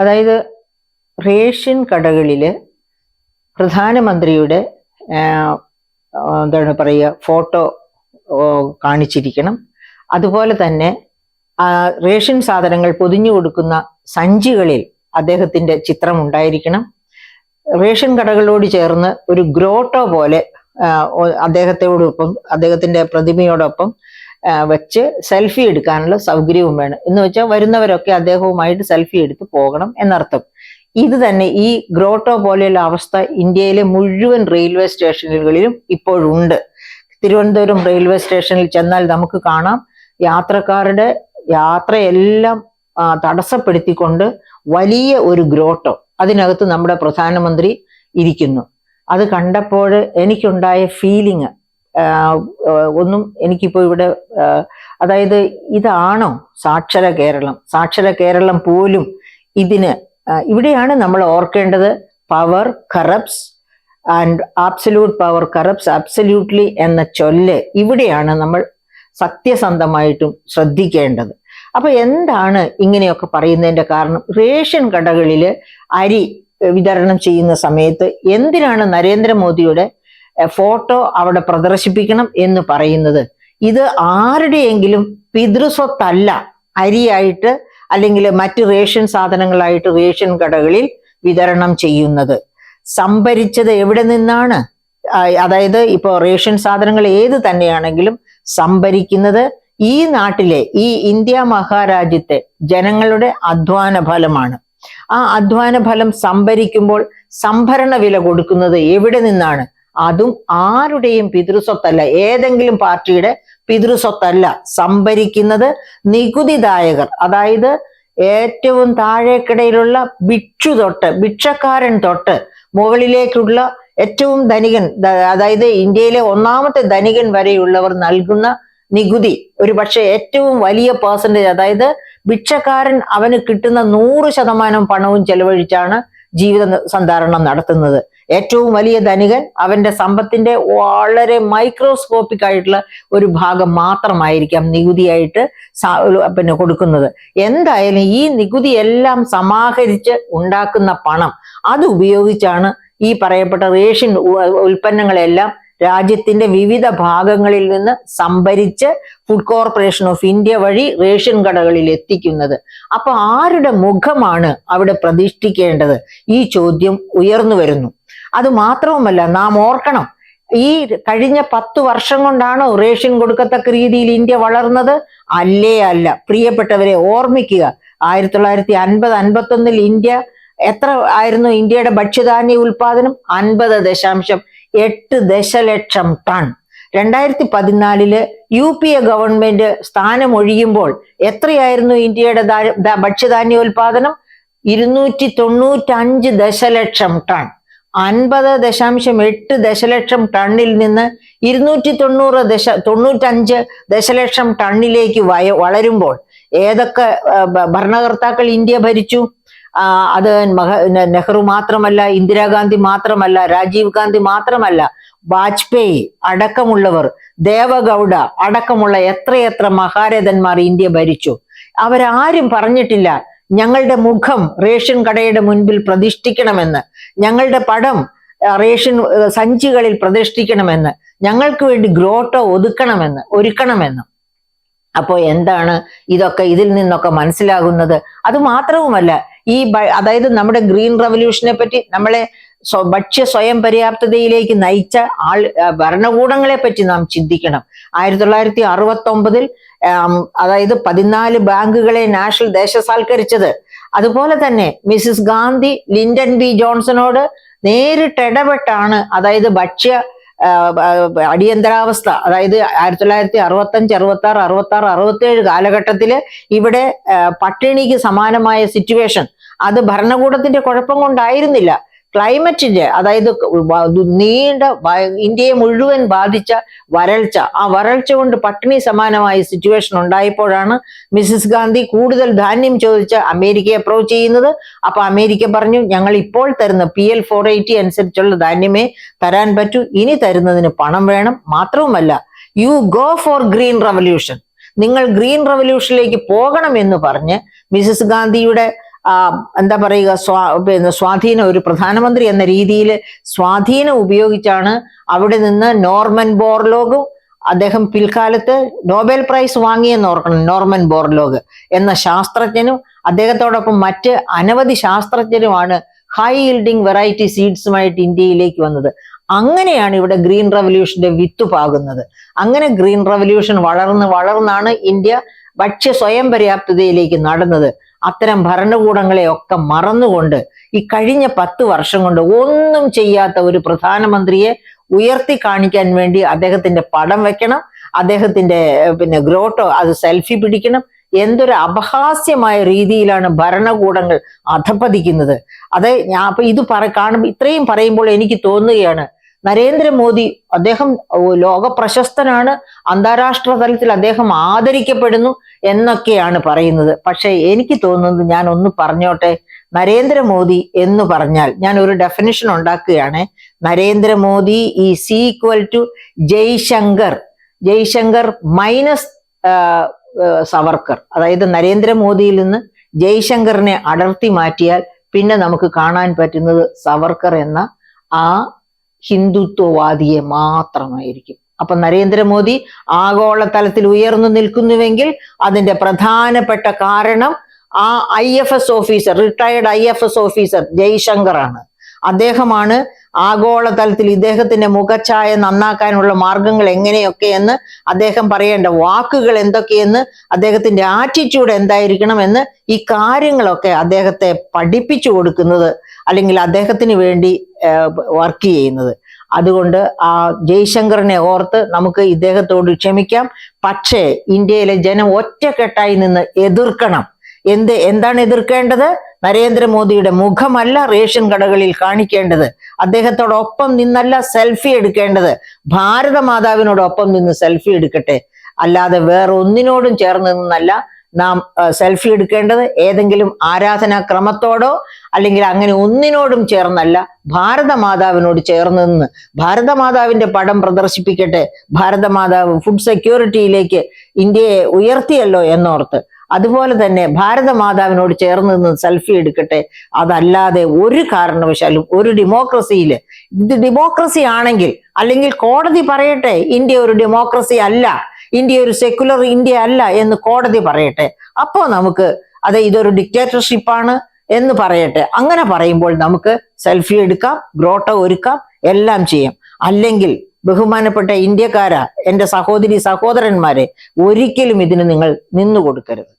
അതായത് റേഷൻ കടകളിൽ പ്രധാനമന്ത്രിയുടെ എന്താണ് പറയുക ഫോട്ടോ കാണിച്ചിരിക്കണം. അതുപോലെ തന്നെ റേഷൻ സാധനങ്ങൾ പൊതിഞ്ഞു കൊടുക്കുന്ന സഞ്ചികളിൽ അദ്ദേഹത്തിന്റെ ചിത്രം ഉണ്ടായിരിക്കണം. റേഷൻ കടകളോട് ചേർന്ന് ഒരു ഗ്രോട്ടോ പോലെ അദ്ദേഹത്തിന്റെ പ്രതിമയോടൊപ്പം വെച്ച് സെൽഫി എടുക്കാനുള്ള സൗകര്യവും വേണം. എന്ന് വെച്ചാൽ വരുന്നവരൊക്കെ അദ്ദേഹവുമായിട്ട് സെൽഫി എടുത്ത് പോകണം എന്നർത്ഥം. ഇത് തന്നെ ഈ ഗ്രോട്ടോ പോലെയുള്ള അവസ്ഥ ഇന്ത്യയിലെ മുഴുവൻ റെയിൽവേ സ്റ്റേഷനുകളിലും ഇപ്പോഴുണ്ട്. തിരുവനന്തപുരം റെയിൽവേ സ്റ്റേഷനിൽ ചെന്നാൽ നമുക്ക് കാണാം യാത്രക്കാരുടെ യാത്രയെല്ലാം തടസ്സപ്പെടുത്തിക്കൊണ്ട് വലിയ ഒരു ഗ്രോട്ടോ, അതിനകത്ത് നമ്മുടെ പ്രധാനമന്ത്രി ഇരിക്കുന്നു. അത് കണ്ടപ്പോൾ എനിക്കുണ്ടായ ഫീലിങ് ഒന്നും എനിക്കിപ്പോ ഇവിടെ അതായത് ഇതാണോ സാക്ഷര കേരളം? സാക്ഷര കേരളം പോലും ഇവിടെയാണ് നമ്മൾ ഓർക്കേണ്ടത്. Power corrupts and absolute power corrupts absolutely എന്ന ചൊല്ല് ഇവിടെയാണ് നമ്മൾ സത്യസന്ധമായിട്ടും ശ്രദ്ധിക്കേണ്ടത്. അപ്പൊ എന്താണ് ഇങ്ങനെയൊക്കെ പറയുന്നതിന്റെ കാരണം? റേഷൻ കടകളിൽ അരി വിതരണം ചെയ്യുന്ന സമയത്ത് എന്തിനാണ് നരേന്ദ്രമോദിയുടെ ഫോട്ടോ അവിടെ പ്രദർശിപ്പിക്കണം എന്ന് പറയുന്നത്? ഇത് ആരുടെയെങ്കിലും പിതൃസ്വത്തല്ല അരിയായിട്ട് അല്ലെങ്കിൽ മറ്റ് റേഷൻ സാധനങ്ങളായിട്ട് റേഷൻ കടകളിൽ വിതരണം ചെയ്യുന്നത്. സംഭരിച്ചത് എവിടെ നിന്നാണ്? അതായത് ഇപ്പോൾ റേഷൻ സാധനങ്ങൾ ഏത് തന്നെയാണെങ്കിലും സംഭരിക്കുന്നത് ഈ നാട്ടിലെ ഈ ഇന്ത്യ മഹാരാജ്യത്തെ ജനങ്ങളുടെ അധ്വാന ഫലമാണ്. ആ അധ്വാന ഫലം സംഭരിക്കുമ്പോൾ സംഭരണ വില കൊടുക്കുന്നത് എവിടെ നിന്നാണ്? അതും ആരുടെയും പിതൃസ്വത്തല്ല, ഏതെങ്കിലും പാർട്ടിയുടെ പിതൃസ്വത്തല്ല. സംഭരിക്കുന്നത് നികുതിദായകർ, അതായത് ഏറ്റവും താഴേക്കിടയിലുള്ള ഭിക്ഷക്കാരൻ തൊട്ട് മുകളിലേക്കുള്ള ഏറ്റവും ധനികൻ, അതായത് ഇന്ത്യയിലെ ഒന്നാമത്തെ ധനികൻ വരെയുള്ളവർ നൽകുന്ന നികുതി ഒരു പക്ഷെ ഏറ്റവും വലിയ പെർസെന്റേജ്, അതായത് ഭിക്ഷക്കാരൻ അവന് കിട്ടുന്ന 100% പണവും ചെലവഴിച്ചാണ് ജീവിത സന്ധാരണം നടത്തുന്നത്. ഏറ്റവും വലിയ ധനികൻ അവന്റെ സമ്പത്തിന്റെ വളരെ മൈക്രോസ്കോപ്പിക് ആയിട്ടുള്ള ഒരു ഭാഗം മാത്രമായിരിക്കാം നികുതിയായിട്ട് കൊടുക്കുന്നത്. എന്തായാലും ഈ നികുതി എല്ലാം സമാഹരിച്ച് ഉണ്ടാക്കുന്ന പണം അത് ഉപയോഗിച്ചാണ് ഈ പറയപ്പെട്ട റേഷൻ ഉൽപ്പന്നങ്ങളെല്ലാം രാജ്യത്തിന്റെ വിവിധ ഭാഗങ്ങളിൽ നിന്ന് സംഭരിച്ച് ഫുഡ് കോർപ്പറേഷൻ ഓഫ് ഇന്ത്യ വഴി റേഷൻ കടകളിൽ എത്തിക്കുന്നത്. അപ്പൊ ആരുടെ മുഖമാണ് അവിടെ പ്രതിഷ്ഠിക്കേണ്ടത്? ഈ ചോദ്യം ഉയർന്നു വരുന്നു. അത് മാത്രവുമല്ല, നാം ഓർക്കണം, ഈ കഴിഞ്ഞ 10 വർഷം കൊണ്ടാണോ റേഷൻ കൊടുക്കത്തക്ക രീതിയിൽ ഇന്ത്യ വളർന്നത്? അല്ല. പ്രിയപ്പെട്ടവരെ ഓർമ്മിക്കുക, 1950-51 ഇന്ത്യ എത്ര ആയിരുന്നു ഇന്ത്യയുടെ ഭക്ഷ്യധാന്യ ഉൽപാദനം? 50.8 ദശലക്ഷം ടൺ. 2014 UPA ഗവൺമെന്റ് സ്ഥാനമൊഴിയുമ്പോൾ എത്രയായിരുന്നു ഇന്ത്യയുടെ ഭക്ഷ്യധാന്യോൽപാദനം? 295 ദശലക്ഷം ടൺ. 50.8 ദശലക്ഷം ടണ്ണിൽ നിന്ന് 295 ദശലക്ഷം ടണ്ണിലേക്ക് വളരുമ്പോൾ ഏതൊക്കെ ഭരണകർത്താക്കൾ ഇന്ത്യ ഭരിച്ചു? അത് നെഹ്റു മാത്രമല്ല, ഇന്ദിരാഗാന്ധി മാത്രമല്ല, രാജീവ് ഗാന്ധി മാത്രമല്ല, വാജ്പേയി അടക്കമുള്ളവർ, ദേവഗൌഡ അടക്കമുള്ള എത്രയെത്ര മഹാരഥന്മാർ ഇന്ത്യ ഭരിച്ചു. അവരാരും പറഞ്ഞിട്ടില്ല ഞങ്ങളുടെ മുഖം റേഷൻ കടയുടെ മുൻപിൽ പ്രതിഷ്ഠിക്കണമെന്ന്, ഞങ്ങളുടെ പടം റേഷൻ സഞ്ചികളിൽ പ്രതിഷ്ഠിക്കണമെന്ന്, ഞങ്ങൾക്ക് വേണ്ടി ഗ്രോട്ടോ ഒരുക്കണമെന്ന്. അപ്പോൾ എന്താണ് ഇതൊക്കെ ഇതിൽ നിന്നൊക്കെ മനസ്സിലാകുന്നത്? അത് മാത്രവുമല്ല, അതായത് നമ്മുടെ ഗ്രീൻ റവല്യൂഷനെ പറ്റി, നമ്മളെ ഭക്ഷ്യ സ്വയം പര്യാപ്തതയിലേക്ക് നയിച്ച ഭരണകൂടങ്ങളെ പറ്റി നാം ചിന്തിക്കണം. 1969 അതായത് 14 ബാങ്കുകളെ നാഷണൽ ദേശസാൽക്കരിച്ചത്. അതുപോലെ തന്നെ മിസിസ് ഗാന്ധി ലിൻഡൻ ബി ജോൺസണോട് നേരിട്ട് ഇടപെട്ടാണ്, അതായത് ഭക്ഷ്യ അടിയന്തരാവസ്ഥ, അതായത് 1965, 66, 66, 67 കാലഘട്ടത്തില് ഇവിടെ പട്ടിണിക്ക് സമാനമായ സിറ്റുവേഷൻ, അത് ഭരണകൂടത്തിന്റെ കുഴപ്പം കൊണ്ടായിരുന്നില്ല, ക്ലൈമറ്റിന്റെ, അതായത് നീണ്ട ഇന്ത്യയെ മുഴുവൻ ബാധിച്ച വരൾച്ച, ആ വരൾച്ച കൊണ്ട് പട്ടിണി സമാനമായ സിറ്റുവേഷൻ ഉണ്ടായപ്പോഴാണ് മിസിസ് ഗാന്ധി കൂടുതൽ ധാന്യം ചോദിച്ച് അമേരിക്കയെ അപ്രോച്ച് ചെയ്യുന്നത്. അപ്പൊ അമേരിക്ക പറഞ്ഞു, ഞങ്ങൾ ഇപ്പോൾ തരുന്ന PL 480 അനുസരിച്ചുള്ള ധാന്യമേ തരാൻ പറ്റൂ, ഇനി തരുന്നതിന് പണം വേണം. മാത്രവുമല്ല, you go for green revolution, നിങ്ങൾ ഗ്രീൻ റവല്യൂഷനിലേക്ക് പോകണം എന്ന് പറഞ്ഞ് മിസിസ് ഗാന്ധിയുടെ എന്താ പറയുക, സ്വാധീനം, ഒരു പ്രധാനമന്ത്രി എന്ന രീതിയിൽ സ്വാധീനം ഉപയോഗിച്ചാണ് അവിടെ നിന്ന് നോർമൻ ബോർലോഗും, അദ്ദേഹം പിൽക്കാലത്ത് നോബൽ പ്രൈസ് വാങ്ങിയെന്ന് ഓർക്കണം, നോർമൻ ബോർലോഗ് എന്ന ശാസ്ത്രജ്ഞനും അദ്ദേഹത്തോടൊപ്പം മറ്റ് അനവധി ശാസ്ത്രജ്ഞരുമാണ് ഹൈ ഈൽഡിങ് വെറൈറ്റി സീഡ്സുമായിട്ട് ഇന്ത്യയിലേക്ക് വന്നത്. അങ്ങനെയാണ് ഇവിടെ ഗ്രീൻ റവല്യൂഷന്റെ വിത്ത് പാകുന്നത്. അങ്ങനെ ഗ്രീൻ റവല്യൂഷൻ വളർന്നാണ് ഇന്ത്യ ഭക്ഷ്യ സ്വയം പര്യാപ്തതയിലേക്ക് നടന്നത്. അത്തരം ഭരണകൂടങ്ങളെ ഒക്കെ മറന്നുകൊണ്ട് ഈ കഴിഞ്ഞ 10 വർഷം കൊണ്ട് ഒന്നും ചെയ്യാത്ത ഒരു പ്രധാനമന്ത്രിയെ ഉയർത്തി കാണിക്കാൻ വേണ്ടി അദ്ദേഹത്തിന്റെ പടം വെക്കണം, അദ്ദേഹത്തിന്റെ ഗ്രോട്ടോ അത് സെൽഫി പിടിക്കണം. എന്തൊരു അപഹാസ്യമായ രീതിയിലാണ് ഭരണകൂടങ്ങൾ അധപ്പതിക്കുന്നത്. ഞാൻ ഇത് കാണുമ്പോൾ, ഇത്രയും പറയുമ്പോൾ എനിക്ക് തോന്നുകയാണ്, നരേന്ദ്രമോദി അദ്ദേഹം ലോക പ്രശസ്തനാണ്, അന്താരാഷ്ട്ര തലത്തിൽ അദ്ദേഹം ആദരിക്കപ്പെടുന്നു എന്നൊക്കെയാണ് പറയുന്നത്. പക്ഷെ എനിക്ക് തോന്നുന്നത്, ഞാൻ ഒന്ന് പറഞ്ഞോട്ടെ, നരേന്ദ്രമോദി എന്ന് പറഞ്ഞാൽ ഞാൻ ഒരു ഡെഫിനിഷൻ ഉണ്ടാക്കുകയാണ്. Narendra Modi is equal to Jaishankar minus Savarkar. അതായത് നരേന്ദ്രമോദിയിൽ നിന്ന് ജയ്ശങ്കറിനെ അടർത്തി മാറ്റിയാൽ പിന്നെ നമുക്ക് കാണാൻ പറ്റുന്നത് സവർക്കർ എന്ന ആ ഹിന്ദുത്വവാദിയെ മാത്രമായിരിക്കും. അപ്പൊ നരേന്ദ്രമോദി ആഗോളതലത്തിൽ ഉയർന്നു നിൽക്കുന്നുവെങ്കിൽ അതിന്റെ പ്രധാനപ്പെട്ട കാരണം ആ IFS officer, retired IFS officer ജയ്ശങ്കറാണ്. അദ്ദേഹമാണ് ആഗോളതലത്തിൽ ഇദ്ദേഹത്തിന്റെ മുഖഛായ നന്നാക്കാനുള്ള മാർഗങ്ങൾ എങ്ങനെയൊക്കെയെന്ന്, അദ്ദേഹം പറയേണ്ട വാക്കുകൾ എന്തൊക്കെയെന്ന്, അദ്ദേഹത്തിന്റെ ആറ്റിറ്റ്യൂഡ് എന്തായിരിക്കണം എന്ന്, ഈ കാര്യങ്ങളൊക്കെ അദ്ദേഹത്തെ പഠിപ്പിച്ചു കൊടുക്കുന്നത്, അല്ലെങ്കിൽ അദ്ദേഹത്തിന് വേണ്ടി വർക്ക് ചെയ്യുന്നത്. അതുകൊണ്ട് ആ ജയ്ശങ്കറിനെ ഓർത്ത് നമുക്ക് ഇദ്ദേഹത്തോട് ക്ഷമിക്കാം. പക്ഷേ ഇന്ത്യയിലെ ജനം ഒറ്റക്കെട്ടായി നിന്ന് എതിർക്കണം. എന്താണ് എതിർക്കേണ്ടത്? നരേന്ദ്രമോദിയുടെ മുഖമല്ല റേഷൻ കടകളിൽ കാണിക്കേണ്ടത്, അദ്ദേഹത്തോടൊപ്പം നിന്നല്ല സെൽഫി എടുക്കേണ്ടത്, ഭാരതമാതാവിനോടൊപ്പം നിന്ന് സെൽഫി എടുക്കട്ടെ. അല്ലാതെ വേറെ ഒന്നിനോടും ചേർന്ന് നിന്നല്ല നാം സെൽഫി എടുക്കേണ്ടത്. ഏതെങ്കിലും ആരാധനാ ക്രമത്തോടോ അല്ലെങ്കിൽ അങ്ങനെ ഒന്നിനോടും ചേർന്നല്ല, ഭാരതമാതാവിനോട് ചേർന്ന് നിന്ന് ഭാരതമാതാവിന്റെ പടം പ്രദർശിപ്പിക്കട്ടെ. ഭാരതമാതാവ് ഫുഡ് സെക്യൂരിറ്റിയിലേക്ക് ഇന്ത്യയെ ഉയർത്തിയല്ലോ എന്നോർത്ത് അതുപോലെ തന്നെ ഭാരതമാതാവിനോട് ചേർന്ന് നിന്ന് സെൽഫി എടുക്കട്ടെ. അതല്ലാതെ ഒരു കാരണവശാലും ഒരു ഡെമോക്രസിയിൽ, ഇത് ഡെമോക്രസി ആണെങ്കിൽ, അല്ലെങ്കിൽ കോടതി പറയട്ടെ ഇന്ത്യ ഒരു ഡെമോക്രസി അല്ല, ഇന്ത്യ ഒരു സെക്യുലർ ഇന്ത്യ അല്ല എന്ന് കോടതി പറയട്ടെ. അപ്പോ നമുക്ക് ഇതൊരു ഡിക്റ്റേറ്റർഷിപ്പാണ് എന്ന് പറയട്ടെ. അങ്ങനെ പറയുമ്പോൾ നമുക്ക് സെൽഫി എടുക്കാം, ഗ്രോട്ടോ ഒരുക്കാം, എല്ലാം ചെയ്യാം. അല്ലെങ്കിൽ ബഹുമാനപ്പെട്ട ഇന്ത്യക്കാരാ, എൻ്റെ സഹോദരന്മാരെ, ഒരിക്കലും ഇതിന് നിങ്ങൾ നിന്നു കൊടുക്കരുത്.